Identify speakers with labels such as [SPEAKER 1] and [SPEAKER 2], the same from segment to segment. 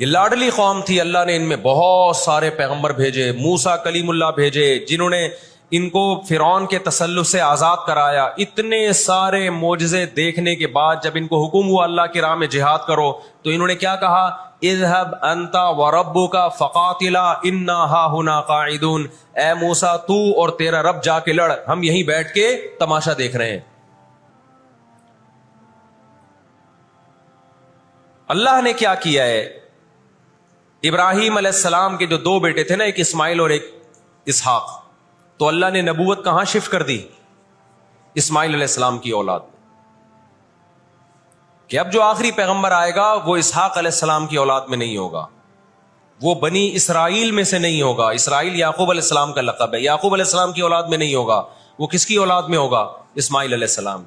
[SPEAKER 1] یہ لاڈلی قوم تھی, اللہ نے ان میں بہت سارے پیغمبر بھیجے, موسیٰ کلیم اللہ بھیجے جنہوں نے ان کو فرعون کے تسلط سے آزاد کرایا. اتنے سارے معجزے دیکھنے کے بعد جب ان کو حکم ہوا اللہ کی راہ میں جہاد کرو تو انہوں نے کیا کہا, اذهب انت وربک فقاتلا انا ہاہنا قاعدون, اے موسیٰ تو اور تیرا رب جا کے لڑ, ہم یہیں بیٹھ کے تماشا دیکھ رہے ہیں. اللہ نے کیا کیا ہے, ابراہیم علیہ السلام کے جو دو بیٹے تھے نا, ایک اسماعیل اور ایک اسحاق, تو اللہ نے نبوت کہاں شفٹ کر دی, اسماعیل علیہ السلام کی اولاد میں, کہ اب جو آخری پیغمبر آئے گا وہ اسحاق علیہ السلام کی اولاد میں نہیں ہوگا, وہ بنی اسرائیل میں سے نہیں ہوگا. اسرائیل یعقوب علیہ السلام کا لقب ہے, یعقوب علیہ السلام کی اولاد میں نہیں ہوگا. وہ کس کی اولاد میں ہوگا, اسماعیل علیہ السلام.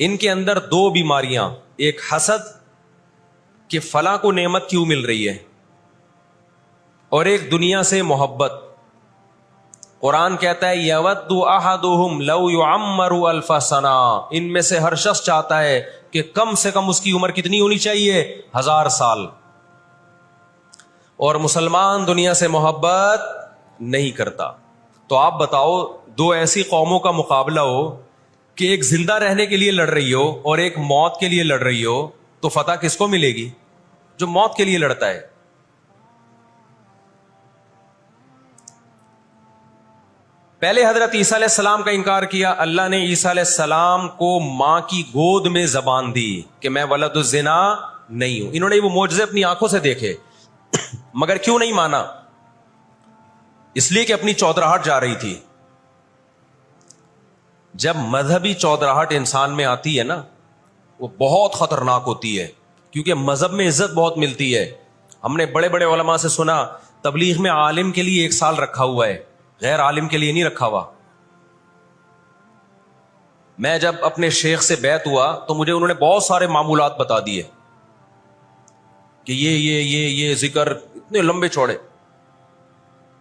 [SPEAKER 1] ان کے اندر دو بیماریاں, ایک حسد کہ فلاں کو نعمت کیوں مل رہی ہے, اور ایک دنیا سے محبت. قرآن کہتا ہے یود احدہم لو یعمر الف سنہ, ان میں سے ہر شخص چاہتا ہے کہ کم سے کم اس کی عمر کتنی ہونی چاہیے, 1000 سال. اور مسلمان دنیا سے محبت نہیں کرتا. تو آپ بتاؤ, دو ایسی قوموں کا مقابلہ ہو کہ ایک زندہ رہنے کے لیے لڑ رہی ہو اور ایک موت کے لیے لڑ رہی ہو, تو فتح کس کو ملے گی, جو موت کے لیے لڑتا ہے. پہلے حضرت عیسیٰ علیہ السلام کا انکار کیا, اللہ نے عیسیٰ علیہ السلام کو ماں کی گود میں زبان دی کہ میں ولد الزنا نہیں ہوں. انہوں نے وہ معجزے اپنی آنکھوں سے دیکھے, مگر کیوں نہیں مانا, اس لیے کہ اپنی چودراہٹ جا رہی تھی. جب مذہبی چودراہٹ انسان میں آتی ہے نا, وہ بہت خطرناک ہوتی ہے, کیونکہ مذہب میں عزت بہت ملتی ہے. ہم نے بڑے بڑے علماء سے سنا تبلیغ میں عالم کے لیے 1 سال رکھا ہوا ہے, غیر عالم کے لیے نہیں رکھا ہوا. میں جب اپنے شیخ سے بیعت ہوا تو مجھے انہوں نے بہت سارے معمولات بتا دیے کہ یہ ذکر اتنے لمبے چوڑے.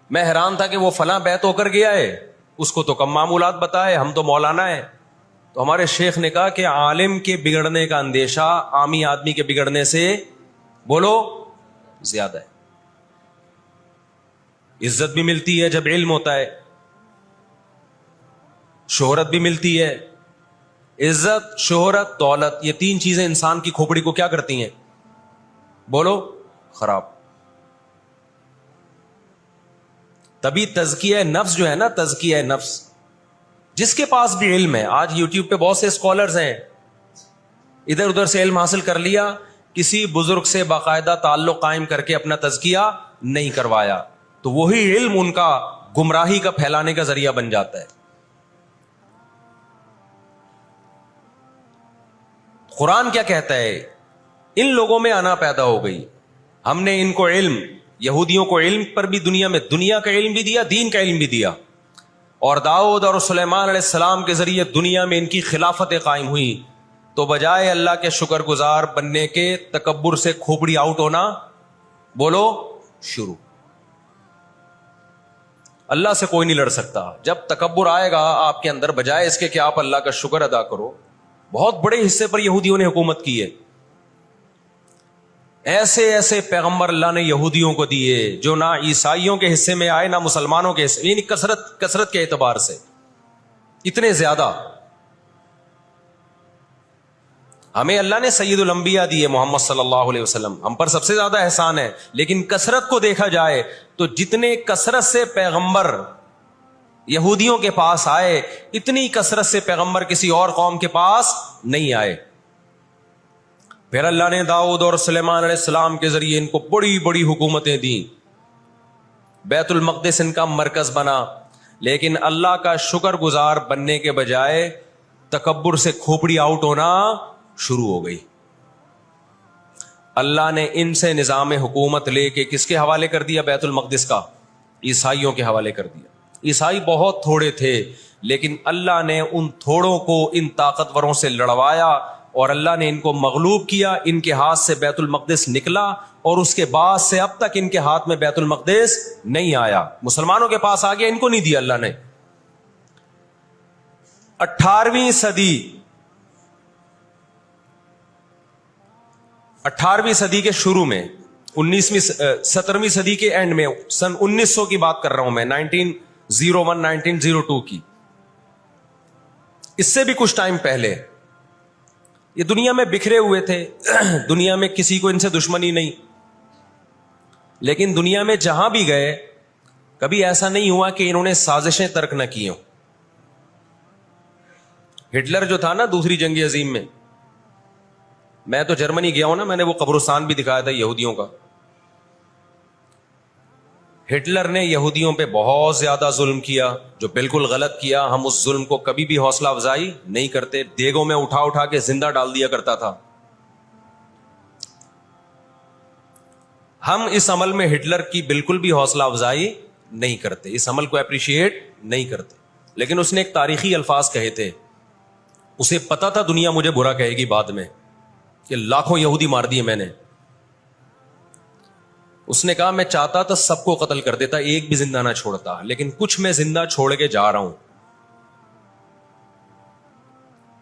[SPEAKER 1] میں حیران تھا کہ وہ فلاں بیعت ہو کر گیا ہے, اس کو تو کم معمولات بتائے, ہم تو مولانا ہیں. تو ہمارے شیخ نے کہا کہ عالم کے بگڑنے کا اندیشہ عامی آدمی کے بگڑنے سے بولو زیادہ ہے. عزت بھی ملتی ہے جب علم ہوتا ہے, شہرت بھی ملتی ہے. عزت, شہرت, دولت, یہ 3 چیزیں انسان کی کھوپڑی کو کیا کرتی ہیں, بولو خراب. تبھی تزکیہ نفس جو ہے نا, تزکیہ نفس, جس کے پاس بھی علم ہے, آج یوٹیوب پہ بہت سے اسکالرز ہیں, ادھر ادھر سے علم حاصل کر لیا, کسی بزرگ سے باقاعدہ تعلق قائم کر کے اپنا تزکیہ نہیں کروایا, تو وہی علم ان کا گمراہی کا پھیلانے کا ذریعہ بن جاتا ہے. قرآن کیا کہتا ہے, ان لوگوں میں انا پیدا ہو گئی, ہم نے ان کو علم, یہودیوں کو علم پر بھی دنیا کا علم بھی دیا, دین کا علم بھی دیا, اور داؤد اور سلیمان علیہ السلام کے ذریعے دنیا میں ان کی خلافتیں قائم ہوئی. تو بجائے اللہ کے شکر گزار بننے کے, تکبر سے کھوپڑی آؤٹ ہونا بولو شروع. اللہ سے کوئی نہیں لڑ سکتا. جب تکبر آئے گا آپ کے اندر, بجائے اس کے کہ آپ اللہ کا شکر ادا کرو, بہت بڑے حصے پر یہودیوں نے حکومت کی ہے. ایسے ایسے پیغمبر اللہ نے یہودیوں کو دیے جو نہ عیسائیوں کے حصے میں آئے نہ مسلمانوں کے حصے, یعنی کثرت کے اعتبار سے اتنے زیادہ. ہمیں اللہ نے سید الانبیاء دیے محمد صلی اللہ علیہ وسلم, ہم پر سب سے زیادہ احسان ہے. لیکن کثرت کو دیکھا جائے تو جتنے کثرت سے پیغمبر یہودیوں کے پاس آئے, اتنی کثرت سے پیغمبر کسی اور قوم کے پاس نہیں آئے. پھر اللہ نے داؤد اور سلیمان علیہ السلام کے ذریعے ان کو بڑی بڑی حکومتیں دیں, بیت المقدس ان کا مرکز بنا. لیکن اللہ کا شکر گزار بننے کے بجائے تکبر سے کھوپڑی آؤٹ ہونا شروع ہو گئی. اللہ نے ان سے نظام حکومت لے کے کس کے حوالے کر دیا, بیت المقدس کا, عیسائیوں کے حوالے کر دیا. عیسائی بہت تھوڑے تھے, لیکن اللہ نے ان تھوڑوں کو ان طاقتوروں سے لڑوایا, اور اللہ نے ان کو مغلوب کیا. ان کے ہاتھ سے بیت المقدس نکلا, اور اس کے بعد سے اب تک ان کے ہاتھ میں بیت المقدس نہیں آیا. مسلمانوں کے پاس آ گیا, ان کو نہیں دیا اللہ نے. 18ویں صدی کے شروع میں 19ویں 17ویں صدی کے اینڈ میں، سن 1900 کی بات کر رہا ہوں میں، 1901 1902 کی، اس سے بھی کچھ ٹائم پہلے یہ دنیا میں بکھرے ہوئے تھے، دنیا میں کسی کو ان سے دشمنی نہیں، لیکن دنیا میں جہاں بھی گئے کبھی ایسا نہیں ہوا کہ انہوں نے سازشیں ترک نہ کی ہوں۔ ہٹلر جو تھا نا دوسری جنگ عظیم میں تو جرمنی گیا ہوں نا، میں نے وہ قبرستان بھی دکھایا تھا یہودیوں کا۔ ہٹلر نے یہودیوں پہ بہت زیادہ ظلم کیا، جو بالکل غلط کیا۔ ہم اس ظلم کو کبھی بھی حوصلہ افزائی نہیں کرتے، دیگوں میں اٹھا اٹھا کے زندہ ڈال دیا کرتا تھا۔ ہم اس عمل میں ہٹلر کی بالکل بھی حوصلہ افزائی نہیں کرتے، اس عمل کو اپریشیٹ نہیں کرتے، لیکن اس نے ایک تاریخی الفاظ کہے تھے، اسے پتا تھا دنیا مجھے برا کہے گی بعد میں کہ لاکھوں یہودی مار دیے میں نے۔ اس نے کہا میں چاہتا تھا سب کو قتل کر دیتا، ایک بھی زندہ نہ چھوڑتا، لیکن کچھ میں زندہ چھوڑ کے جا رہا ہوں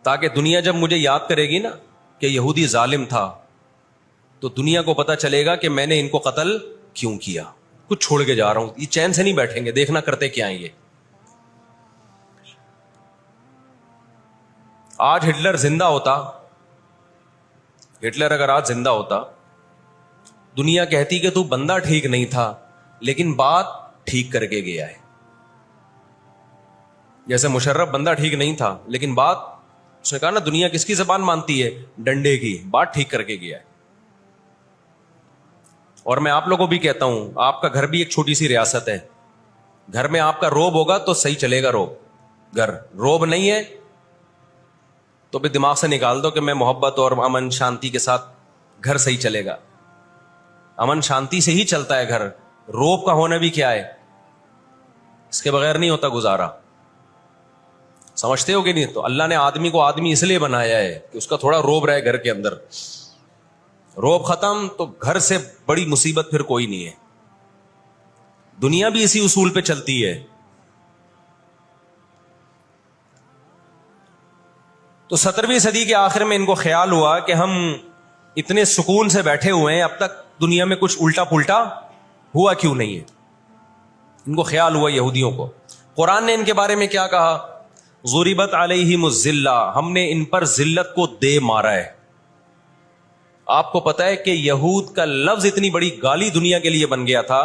[SPEAKER 1] تاکہ دنیا جب مجھے یاد کرے گی نا کہ یہودی ظالم تھا تو دنیا کو پتا چلے گا کہ میں نے ان کو قتل کیوں کیا۔ کچھ چھوڑ کے جا رہا ہوں، یہ چین سے نہیں بیٹھیں گے، دیکھنا کرتے کیا ہیں یہ۔ آج ہٹلر زندہ ہوتا، ہٹلر اگر آج زندہ ہوتا، دنیا کہتی کہ تو بندہ ٹھیک نہیں تھا لیکن بات ٹھیک کر کے گیا ہے۔ جیسے مشرف بندہ ٹھیک نہیں تھا لیکن بات، اس نے کہا نا دنیا کس کی زبان مانتی ہے؟ ڈنڈے کی، بات ٹھیک کر کے گیا ہے۔ اور میں آپ لوگوں کو بھی کہتا ہوں، آپ کا گھر بھی ایک چھوٹی سی ریاست ہے، گھر میں آپ کا روب ہوگا تو صحیح چلے گا، گھر روب نہیں ہے تو بھی دماغ سے نکال دو کہ میں محبت اور امن شانتی کے ساتھ گھر صحیح چلے گا۔ امن شانتی سے ہی چلتا ہے گھر، روب کا ہونا بھی کیا ہے، اس کے بغیر نہیں ہوتا گزارا۔ سمجھتے ہو کہ نہیں؟ تو اللہ نے آدمی کو آدمی اس لیے بنایا ہے کہ اس کا تھوڑا روب رہے گھر کے اندر، روب ختم تو گھر سے بڑی مصیبت پھر کوئی نہیں ہے۔ دنیا بھی اسی اصول پہ چلتی ہے۔ تو 17ویں صدی کے آخر میں ان کو خیال ہوا کہ ہم اتنے سکون سے بیٹھے ہوئے ہیں، اب تک دنیا میں کچھ الٹا پلٹا ہوا کیوں نہیں ہے؟ ان کو خیال ہوا یہودیوں کو۔ قرآن نے ان کے بارے میں کیا کہا؟ ضربت علیہم الذلہ، ہم نے ان پر ذلت کو دے مارا ہے۔ آپ کو پتا ہے کہ یہود کا لفظ اتنی بڑی گالی دنیا کے لیے بن گیا تھا۔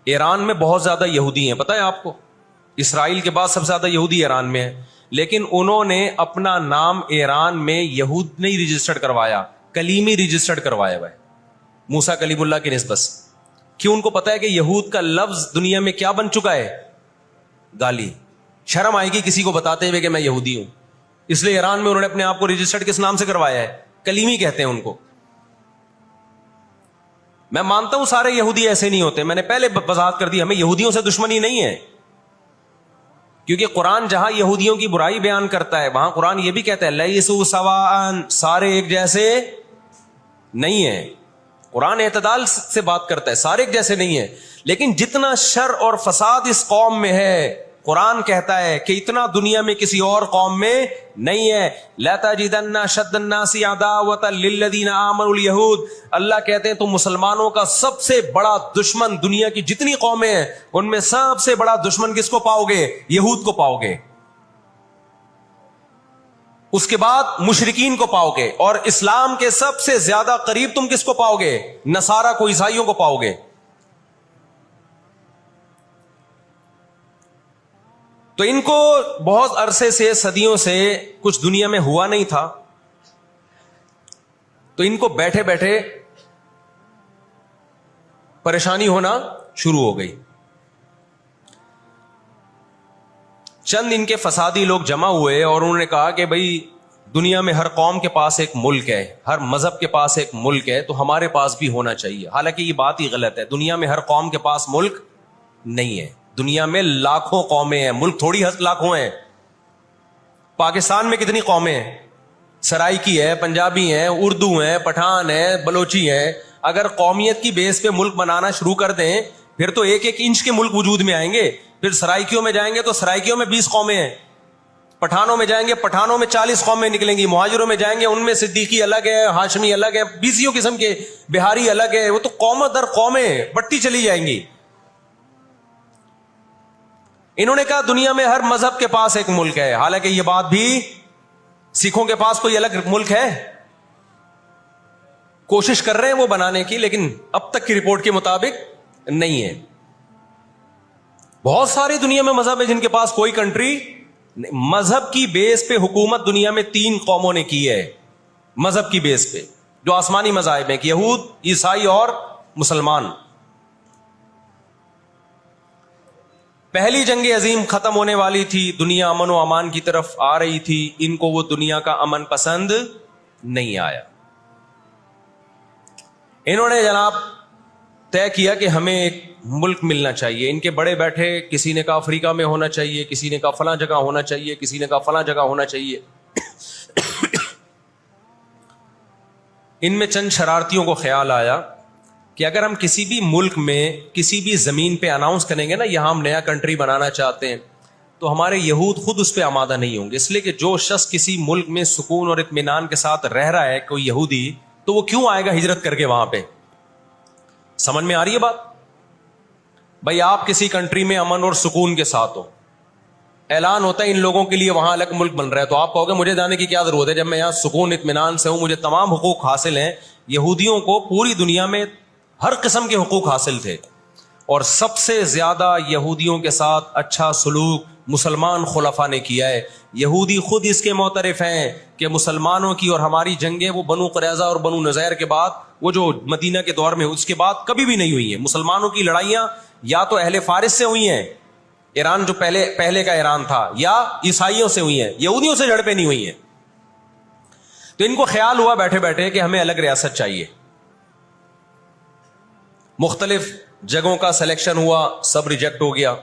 [SPEAKER 1] ایران میں بہت زیادہ یہودی ہیں، پتا ہے آپ کو؟ اسرائیل کے بعد سب سے زیادہ یہودی ایران میں ہیں، لیکن انہوں نے اپنا نام ایران میں یہود نہیں رجسٹرڈ کروایا، کلیمی رجسٹرڈ کروایا ہوا ہے، موسیٰ کلیم اللہ کی نسبت۔ کیوں؟ ان کو پتا ہے کہ یہود کا لفظ دنیا میں کیا بن چکا ہے؟ گالی۔ شرم آئے گی کسی کو بتاتے ہوئے کہ میں یہودی ہوں، اس لیے ایران میں انہوں نے اپنے آپ کو رجسٹرڈ کس نام سے کروایا ہے؟ کلیمی کہتے ہیں ان کو۔ میں مانتا ہوں سارے یہودی ایسے نہیں ہوتے، میں نے پہلے وضاحت کر دی، ہمیں یہودیوں سے دشمنی نہیں ہے، کیونکہ قرآن جہاں یہودیوں کی برائی بیان کرتا ہے وہاں قرآن یہ بھی کہتا ہے لیسوا سواء، سارے ایک جیسے نہیں ہیں۔ قرآن اعتدال سے بات کرتا ہے، سارے ایک جیسے نہیں ہیں، لیکن جتنا شر اور فساد اس قوم میں ہے قرآن کہتا ہے کہ اتنا دنیا میں کسی اور قوم میں نہیں ہے۔ لَتَجِدَنَّ أَشَدَّ النَّاسِ عَدَاوَةً لِلَّذِينَ آمَنُوا الْيَهُودَ، اللہ کہتے ہیں تو مسلمانوں کا سب سے بڑا دشمن، دنیا کی جتنی قومیں ہیں ان میں سب سے بڑا دشمن کس کو پاؤ گے؟ یہود کو پاؤ گے، اس کے بعد مشرکین کو پاؤ گے، اور اسلام کے سب سے زیادہ قریب تم کس کو پاؤ گے؟ نصارہ کو، عیسائیوں کو پاؤ گے۔ تو ان کو بہت عرصے سے، صدیوں سے کچھ دنیا میں ہوا نہیں تھا، تو ان کو بیٹھے بیٹھے پریشانی ہونا شروع ہو گئی۔ چند ان کے فسادی لوگ جمع ہوئے اور انہوں نے کہا کہ بھئی دنیا میں ہر قوم کے پاس ایک ملک ہے، ہر مذہب کے پاس ایک ملک ہے، تو ہمارے پاس بھی ہونا چاہیے۔ حالانکہ یہ بات ہی غلط ہے، دنیا میں ہر قوم کے پاس ملک نہیں ہے، دنیا میں لاکھوں قومیں ہیں، ملک تھوڑی لاکھوں ہیں۔ پاکستان میں کتنی قومیں ہیں؟ سرائکی ہے، پنجابی ہیں، اردو ہیں، پٹھان ہیں، بلوچی ہیں۔ اگر قومیت کی بیس پہ ملک بنانا شروع کر دیں پھر تو ایک ایک انچ کے ملک وجود میں آئیں گے، پھر سرائکیوں میں جائیں گے تو سرائکیوں میں 20 قومیں ہیں، پٹھانوں میں جائیں گے, پٹھانوں میں 40 قومیں نکلیں گی. مہاجروں میں جائیں گے, ان میں صدیقی الگ ہے, ہاشمی الگ ہے, 20 قسم کے, بہاری الگ ہے. وہ تو قوم در قومیں بٹتی چلی جائیں گی. انہوں نے کہا دنیا میں ہر مذہب کے پاس ایک ملک ہے. حالانکہ یہ بات بھی سکھوں کے پاس کوئی الگ ملک ہے, کوشش کر رہے ہیں وہ بنانے کی, لیکن اب تک کی رپورٹ کے مطابق نہیں ہے. بہت ساری دنیا میں مذہب ہے جن کے پاس کوئی کنٹری. مذہب کی بیس پہ حکومت دنیا میں 3 قوموں نے کی ہے, مذہب کی بیس پہ, جو آسمانی مذاہب ہیں, یہود, عیسائی اور مسلمان. پہلی جنگ عظیم ختم ہونے والی تھی, دنیا امن و امان کی طرف آ رہی تھی, ان کو وہ دنیا کا امن پسند نہیں آیا. انہوں نے جناب طے کیا کہ ہمیں ایک ملک ملنا چاہیے. ان کے بڑے بیٹھے, کسی نے کہا افریقہ میں ہونا چاہیے, کسی نے کہا فلاں جگہ ہونا چاہیے, کسی نے کہا فلاں جگہ ہونا چاہیے. ان میں چند شرارتیوں کو خیال آیا کہ اگر ہم کسی بھی ملک میں کسی بھی زمین پہ اناؤنس کریں گے نا یہاں ہم نیا کنٹری بنانا چاہتے ہیں, تو ہمارے یہود خود اس پہ آمادہ نہیں ہوں گے. اس لیے کہ جو شخص کسی ملک میں سکون اور اطمینان کے ساتھ رہ رہا ہے, کوئی یہودی, تو وہ کیوں آئے گا ہجرت کر کے وہاں پہ؟ سمجھ میں آ رہی ہے بات؟ بھائی آپ کسی کنٹری میں امن اور سکون کے ساتھ ہو, اعلان ہوتا ہے ان لوگوں کے لیے وہاں الگ ملک بن رہا ہے, تو آپ کہو گے مجھے جانے کی کیا ضرورت ہے جب میں یہاں سکون اطمینان سے ہوں, مجھے تمام حقوق حاصل ہیں. یہودیوں کو پوری دنیا میں ہر قسم کے حقوق حاصل تھے, اور سب سے زیادہ یہودیوں کے ساتھ اچھا سلوک مسلمان خلفاء نے کیا ہے. یہودی خود اس کے معترف ہیں کہ مسلمانوں کی اور ہماری جنگیں وہ بنو قریظہ اور بنو نذیر کے بعد, وہ جو مدینہ کے دور میں, اس کے بعد کبھی بھی نہیں ہوئی ہیں. مسلمانوں کی لڑائیاں یا تو اہل فارس سے ہوئی ہیں, ایران جو پہلے کا ایران تھا, یا عیسائیوں سے ہوئی ہیں, یہودیوں سے جھڑپیں نہیں ہوئی ہیں. تو ان کو خیال ہوا بیٹھے بیٹھے کہ ہمیں الگ ریاست چاہیے. مختلف جگہوں کا سلیکشن ہوا, سب ریجیکٹ ہو گیا.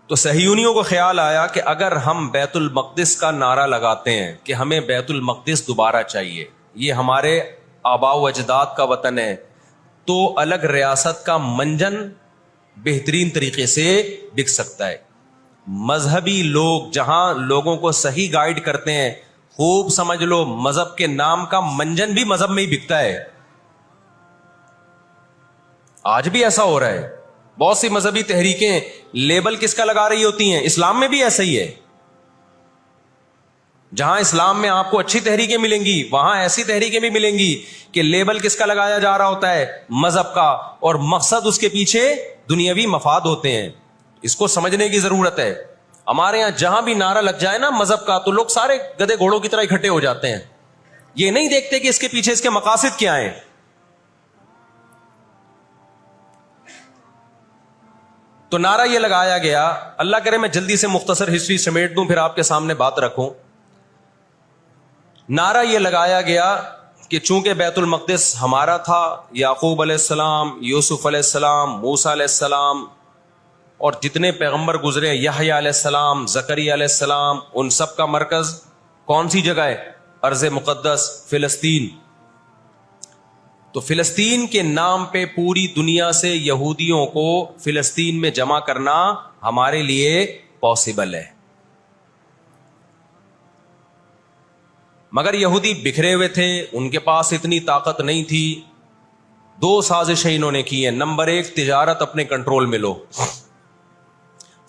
[SPEAKER 1] تو صہیونیوں کو خیال آیا کہ اگر ہم بیت المقدس کا نعرہ لگاتے ہیں کہ ہمیں بیت المقدس دوبارہ چاہیے, یہ ہمارے آباء و اجداد کا وطن ہے, تو الگ ریاست کا منجن بہترین طریقے سے بک سکتا ہے. مذہبی لوگ جہاں لوگوں کو صحیح گائیڈ کرتے ہیں, خوب سمجھ لو مذہب کے نام کا منجن بھی مذہب میں ہی بکتا ہے. آج بھی ایسا ہو رہا ہے. بہت سی مذہبی تحریکیں لیبل کس کا لگا رہی ہوتی ہیں, اسلام میں بھی ایسا ہی ہے. جہاں اسلام میں آپ کو اچھی تحریکیں ملیں گی, وہاں ایسی تحریکیں بھی ملیں گی کہ لیبل کس کا لگایا جا رہا ہوتا ہے, مذہب کا, اور مقصد اس کے پیچھے دنیاوی مفاد ہوتے ہیں. اس کو سمجھنے کی ضرورت ہے. ہمارے یہاں جہاں بھی نعرہ لگ جائے نا مذہب کا, تو لوگ سارے گدھے گھوڑوں کی طرح اکٹھے ہو جاتے ہیں. یہ نہیں دیکھتے کہ اس کے پیچھے اس کے مقاصد کیا ہیں. تو نعرہ یہ لگایا گیا, اللہ کرے میں جلدی سے مختصر ہسٹری سمیٹ دوں پھر آپ کے سامنے بات رکھوں. نعرہ یہ لگایا گیا کہ چونکہ بیت المقدس ہمارا تھا, یعقوب علیہ السلام, یوسف علیہ السلام, موسیٰ علیہ السلام اور جتنے پیغمبر گزرے, یحییٰ علیہ السلام, زکریا علیہ السلام, ان سب کا مرکز کون سی جگہ ہے؟ ارض مقدس فلسطین. تو فلسطین کے نام پہ پوری دنیا سے یہودیوں کو فلسطین میں جمع کرنا ہمارے لیے پاسبل ہے. مگر یہودی بکھرے ہوئے تھے, ان کے پاس اتنی طاقت نہیں تھی. 2 سازشیں انہوں نے کی ہیں. نمبر 1, تجارت اپنے کنٹرول میں لو.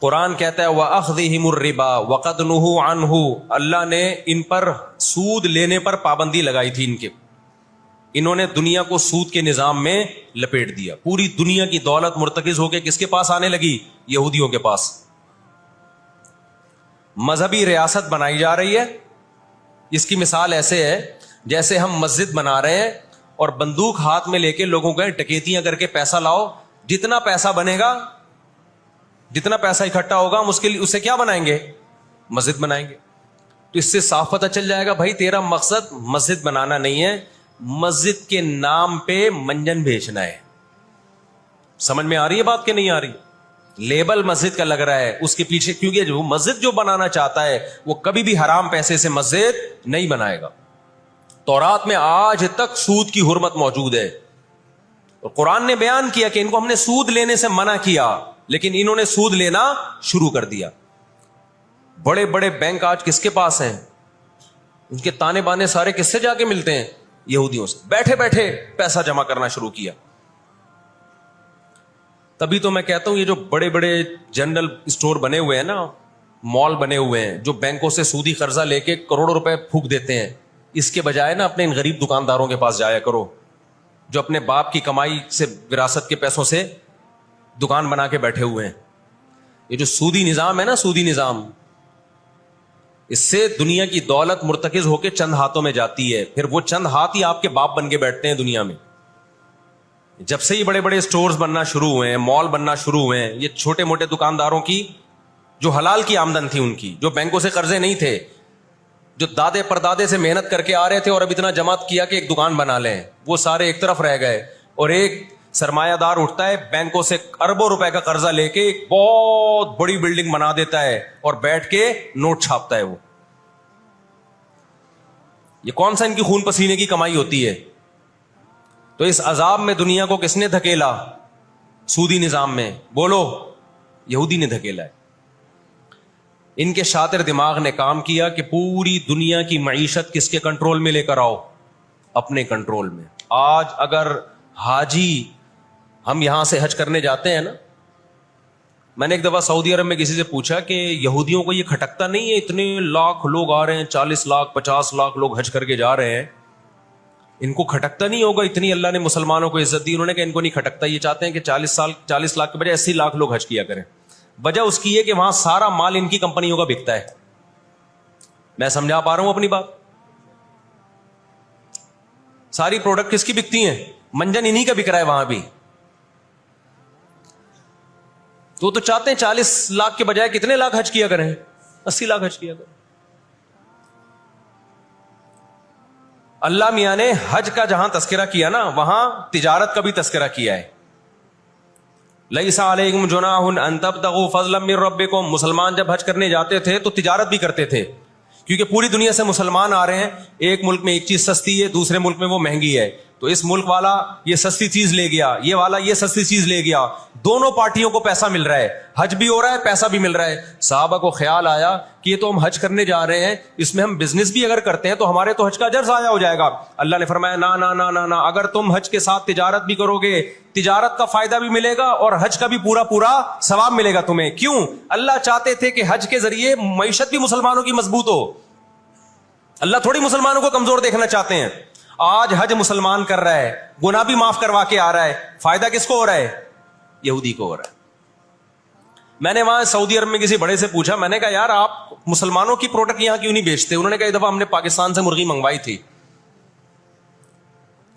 [SPEAKER 1] قرآن کہتا ہے وَأَخْذِهِمُ الرِّبَا وَقَدْ نُهُوا عَنْهُ, اللہ نے ان پر سود لینے پر پابندی لگائی تھی. انہوں نے دنیا کو سود کے نظام میں لپیٹ دیا. پوری دنیا کی دولت مرتکز ہو کے کس کے پاس آنے لگی؟ یہودیوں کے پاس. مذہبی ریاست بنائی جا رہی ہے. اس کی مثال ایسے ہے جیسے ہم مسجد بنا رہے ہیں اور بندوق ہاتھ میں لے کے لوگوں کو ڈکیتیاں کر کے پیسہ لاؤ, جتنا پیسہ بنے گا, جتنا پیسہ اکٹھا ہوگا ہم اسے کیا بنائیں گے؟ مسجد بنائیں گے. تو اس سے صاف پتہ چل جائے گا بھائی تیرا مقصد مسجد بنانا نہیں ہے, مسجد کے نام پہ منجن بیچنا ہے. سمجھ میں آ رہی ہے بات کہ نہیں آ رہی؟ لیبل مسجد کا لگ رہا ہے اس کے پیچھے, کیونکہ جو مسجد جو بنانا چاہتا ہے وہ کبھی بھی حرام پیسے سے مسجد نہیں بنائے گا. تورات میں آج تک سود کی حرمت موجود ہے, اور قرآن نے بیان کیا کہ ان کو ہم نے سود لینے سے منع کیا, لیکن انہوں نے سود لینا شروع کر دیا. بڑے بڑے بینک آج کس کے پاس ہیں؟ ان کے تانے بانے سارے کس سے جا کے ملتے ہیں؟ یہودیوں سے. بیٹھے بیٹھے پیسہ جمع کرنا شروع کیا. تبھی تو میں کہتا ہوں یہ جو بڑے بڑے جنرل اسٹور بنے ہوئے ہیں نا, مال بنے ہوئے ہیں, جو بینکوں سے سودی قرضہ لے کے کروڑوں روپے پھونک دیتے ہیں, اس کے بجائے نا اپنے ان غریب دکانداروں کے پاس جایا کرو جو اپنے باپ کی کمائی سے, وراثت کے پیسوں سے دکان بنا کے بیٹھے ہوئے ہیں. یہ جو سودی نظام ہے نا, سودی نظام, اس سے دنیا کی دولت مرتکز ہو کے چند ہاتھوں میں جاتی ہے, پھر وہ چند ہاتھ ہی آپ کے باپ بن کے بیٹھتے ہیں دنیا میں. جب سے یہ بڑے بڑے سٹورز بننا شروع ہوئے ہیں, مال بننا شروع ہوئے ہیں, یہ چھوٹے موٹے دکانداروں کی جو حلال کی آمدن تھی, ان کی جو بینکوں سے قرضے نہیں تھے, جو دادے پردادے سے محنت کر کے آ رہے تھے اور اب اتنا جمع کیا کہ ایک دکان بنا لیں, وہ سارے ایک طرف رہ گئے. اور ایک سرمایہ دار اٹھتا ہے بینکوں سے اربوں روپے کا قرضہ لے کے ایک بہت بڑی بلڈنگ بنا دیتا ہے اور بیٹھ کے نوٹ چھاپتا ہے. وہ یہ کون سا ان کی خون پسینے کی کمائی ہوتی ہے؟ تو اس عذاب میں دنیا کو کس نے دھکیلا؟ سودی نظام میں. بولو, یہودی نے دھکیلا ہے. ان کے شاطر دماغ نے کام کیا کہ پوری دنیا کی معیشت کس کے کنٹرول میں لے کر آؤ؟ اپنے کنٹرول میں. آج اگر حاجی, ہم یہاں سے حج کرنے جاتے ہیں نا, میں نے ایک دفعہ سعودی عرب میں کسی سے پوچھا کہ یہودیوں کو یہ کھٹکتا نہیں ہے, اتنے لاکھ لوگ آ رہے ہیں, 40 لاکھ 50 لاکھ لوگ حج کر کے جا رہے ہیں, ان کو کھٹکتا نہیں ہوگا اتنی اللہ نے مسلمانوں کو عزت دی؟ انہوں نے کہا ان کو نہیں کھٹکتا, یہ چاہتے ہیں کہ 40 لاکھ کے بجائے 80 لاکھ لوگ حج کیا کریں. وجہ اس کی ہے کہ وہاں سارا مال ان کی کمپنیوں کا بکتا ہے. میں سمجھا پا رہا ہوں اپنی بات؟ ساری پروڈکٹ کس کی بکتی ہیں؟ منجن انہی کا بک رہا ہے وہاں بھی. تو چاہتے ہیں 40 لاکھ کے بجائے کتنے لاکھ حج کیا کریں؟ 80 لاکھ حج کیا کریں. اللہ میاں نے حج کا جہاں تذکرہ کیا نا, وہاں تجارت کا بھی تذکرہ کیا ہے. لیس علیکم جناح ان تبتغوا فضلا من ربکم. مسلمان جب حج کرنے جاتے تھے تو تجارت بھی کرتے تھے, کیونکہ پوری دنیا سے مسلمان آ رہے ہیں. ایک ملک میں ایک چیز سستی ہے, دوسرے ملک میں وہ مہنگی ہے, تو اس ملک والا یہ سستی چیز لے گیا, یہ والا یہ سستی چیز لے گیا, دونوں پارٹیوں کو پیسہ مل رہا ہے, حج بھی ہو رہا ہے, پیسہ بھی مل رہا ہے. صحابہ کو خیال آیا کہ یہ تو ہم حج کرنے جا رہے ہیں, اس میں ہم بزنس بھی اگر کرتے ہیں تو ہمارے تو حج کا اجر ضائع ہو جائے گا. اللہ نے فرمایا نا نا نا نا نا, اگر تم حج کے ساتھ تجارت بھی کرو گے, تجارت کا فائدہ بھی ملے گا اور حج کا بھی پورا پورا ثواب ملے گا تمہیں. کیوں؟ اللہ چاہتے تھے کہ حج کے ذریعے معیشت بھی مسلمانوں کی مضبوط ہو. اللہ تھوڑی مسلمانوں کو کمزور دیکھنا چاہتے ہیں. آج حج مسلمان کر رہا ہے, گناہ بھی معاف کروا کے آ رہا ہے, فائدہ کس کو ہو رہا ہے؟ یہودی کو ہو رہا ہے. میں نے وہاں سعودی عرب میں کسی بڑے سے پوچھا, میں نے کہا یار آپ مسلمانوں کی پروڈکٹ یہاں کیوں نہیں بیچتے؟ انہوں نے کہا ایک دفعہ ہم نے پاکستان سے مرغی منگوائی تھی,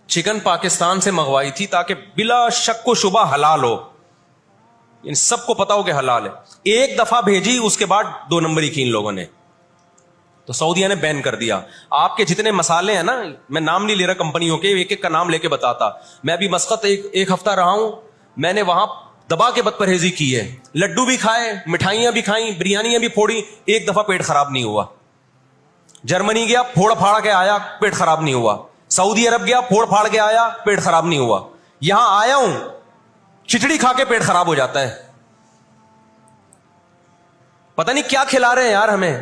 [SPEAKER 1] چکن پاکستان سے منگوائی تھی تاکہ بلا شک و شبہ حلال ہو, ان سب کو پتا ہو کہ حلال ہے. ایک دفعہ بھیجی, اس کے بعد 2 نمبری کی ان لوگوں نے, تو سعودیہ نے بین کر دیا. آپ کے جتنے مسالے ہیں نا, میں نام نہیں لے رہا کمپنیوں کے, ایک ایک کا نام لے کے بتاتا. میں ابھی مسقط ایک ہفتہ رہا ہوں, میں نے وہاں دبا کے بد پرہیزی کی ہے. لڈو بھی کھائے, مٹھائیاں بھی کھائیں, بریانیاں بھی پھوڑی, ایک دفعہ پیٹ خراب نہیں ہوا. جرمنی گیا, پھوڑ پھاڑ کے آیا, پیٹ خراب نہیں ہوا. سعودی عرب گیا, پھوڑ پھاڑ کے آیا, پیٹ خراب نہیں ہوا. یہاں آیا ہوں, کھچڑی کھا کے پیٹ خراب ہو جاتا ہے. پتہ نہیں کیا کھلا رہے ہیں یار ہمیں.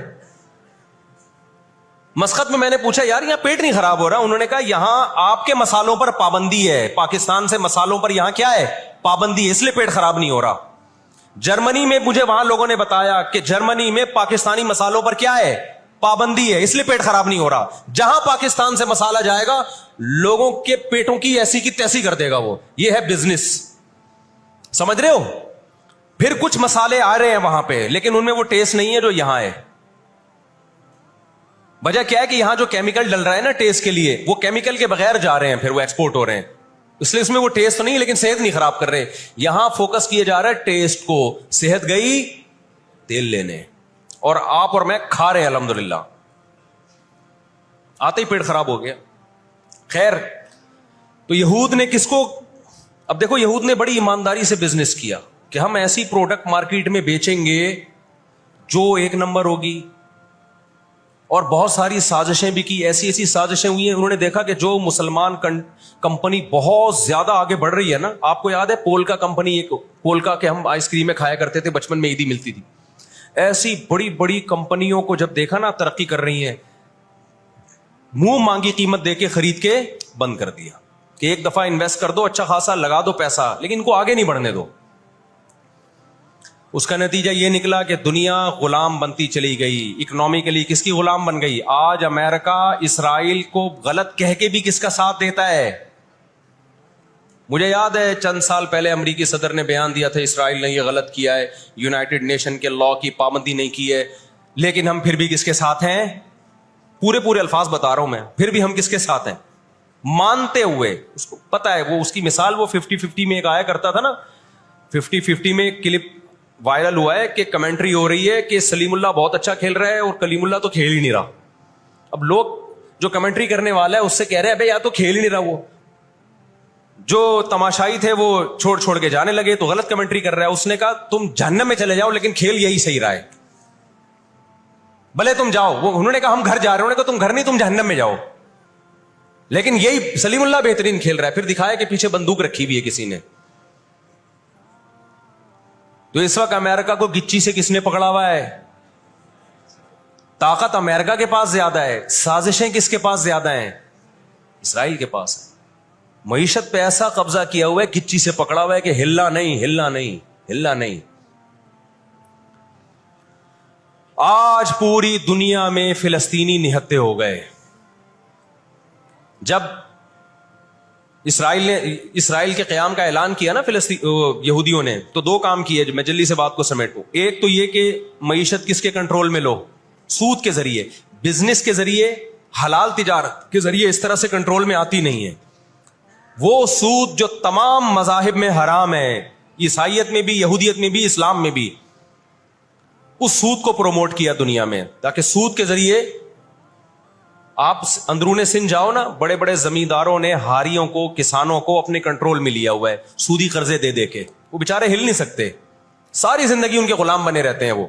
[SPEAKER 1] مسقط میں نے پوچھا یار یہاں پیٹ نہیں خراب ہو رہا؟ انہوں نے کہا یہاں آپ کے مسالوں پر پابندی ہے, پاکستان سے مسالوں پر یہاں کیا ہے؟ پابندی ہے, اس لیے پیٹ خراب نہیں ہو رہا. جرمنی میں مجھے وہاں لوگوں نے بتایا کہ جرمنی میں پاکستانی مسالوں پر کیا ہے؟ پابندی ہے, اس لیے پیٹ خراب نہیں ہو رہا. جہاں پاکستان سے مسالہ جائے گا لوگوں کے پیٹوں کی ایسی کی تیسی کر دے گا وہ. یہ ہے بزنس, سمجھ رہے ہو؟ پھر کچھ مسالے آ رہے ہیں وہاں پہ, لیکن ان میں وہ ٹیسٹ نہیں ہے جو یہاں ہے. وجہ کیا ہے کہ یہاں جو کیمیکل ڈل رہا ہے نا ٹیسٹ کے لیے, وہ کیمیکل کے بغیر جا رہے ہیں, پھر وہ ایکسپورٹ ہو رہے ہیں, اس لیے اس میں وہ ٹیسٹ نہیں, لیکن صحت نہیں خراب کر رہے. یہاں فوکس کیا جا رہا ہے ٹیسٹ کو. صحت گئی تیل لینے, اور آپ اور میں کھا رہے ہیں الحمدللہ, آتے ہی پیٹ خراب ہو گیا. خیر, تو یہود نے کس کو, اب دیکھو یہود نے بڑی ایمانداری سے بزنس کیا کہ ہم ایسی پروڈکٹ مارکیٹ میں بیچیں گے جو 1 نمبر ہوگی, اور بہت ساری سازشیں بھی کی, ایسی سازشیں ہوئی ہیں. انہوں نے دیکھا کہ جو مسلمان کمپنی بہت زیادہ آگے بڑھ رہی ہے نا, آپ کو یاد ہے پولکا کمپنی, ایک پولکا کے ہم آئس کریمیں کھایا کرتے تھے بچپن میں, عیدی ملتی تھی. ایسی بڑی بڑی کمپنیوں کو جب دیکھا نا ترقی کر رہی ہیں, منہ مانگی قیمت دے کے خرید کے بند کر دیا کہ ایک دفعہ انویسٹ کر دو, اچھا خاصا لگا دو پیسہ, لیکن ان کو آگے نہیں بڑھنے دو. اس کا نتیجہ یہ نکلا کہ دنیا غلام بنتی چلی گئی. اکنامکلی کس کی غلام بن گئی؟ آج امریکہ اسرائیل کو غلط کہہ کے بھی کس کا ساتھ دیتا ہے؟ مجھے یاد ہے چند سال پہلے امریکی صدر نے بیان دیا تھا اسرائیل نے یہ غلط کیا ہے, یونائٹڈ نیشن کے لا کی پابندی نہیں کی ہے, لیکن ہم پھر بھی کس کے ساتھ ہیں؟ پورے الفاظ بتا رہا ہوں میں, پھر بھی ہم کس کے ساتھ ہیں؟ مانتے ہوئے. اس کو پتا ہے, وہ اس کی مثال وہ 50-50 میں ایک آیا کرتا تھا نا, 50-50 میں ایک کلپ وائرل ہوا ہے کہ کمنٹری ہو رہی ہے کہ سلیم اللہ بہت اچھا کھیل رہا ہے اور کلیم اللہ تو کھیل ہی نہیں رہا. اب لوگ جو کمنٹری کرنے والا ہے اس سے کہہ رہے ہیں بھائی یا تو کھیل ہی نہیں رہا, وہ جو تماشائی تھے وہ چھوڑ کے جانے لگے تو غلط کمنٹری کر رہا ہے. اس نے کہا تم جہنم میں چلے جاؤ لیکن کھیل یہی صحیح رہا ہے, بھلے تم جاؤ. وہ انہوں نے کہا ہم گھر جا رہے ہیں, انہوں نے کہا تم گھر نہیں, تم جہنم میں جاؤ, لیکن یہی سلیم اللہ بہترین کھیل رہا ہے. پھر دکھایا کہ پیچھے بندوق رکھی ہوئی ہے کسی نے. تو اس وقت امریکہ کو گچی سے کس نے پکڑا ہوا ہے؟ طاقت امریکہ کے پاس زیادہ ہے, سازشیں کس کے پاس زیادہ ہیں؟ اسرائیل کے پاس ہے. معیشت پہ ایسا قبضہ کیا ہوا ہے, گچی سے پکڑا ہوا ہے کہ ہلنا نہیں. آج پوری دنیا میں فلسطینی نہتے ہو گئے. جب اسرائیل کے قیام کا اعلان کیا نا یہودیوں نے, تو دو کام کیے, میں جلدی سے بات کو سمیٹوں. ایک تو یہ کہ معیشت کس کے کنٹرول میں لو؟ سود کے ذریعے, بزنس کے ذریعے, حلال تجارت کے ذریعے اس طرح سے کنٹرول میں آتی نہیں ہے. وہ سود جو تمام مذاہب میں حرام ہے, عیسائیت میں بھی, یہودیت میں بھی, اسلام میں بھی, اس سود کو پروموٹ کیا دنیا میں, تاکہ سود کے ذریعے آپ اندرون سندھ جاؤ نا, بڑے بڑے زمینداروں نے ہاریوں کو, کسانوں کو اپنے کنٹرول میں لیا ہوا ہے سودی قرضے دے کے. وہ بیچارے ہل نہیں سکتے, ساری زندگی ان کے غلام بنے رہتے ہیں وہ.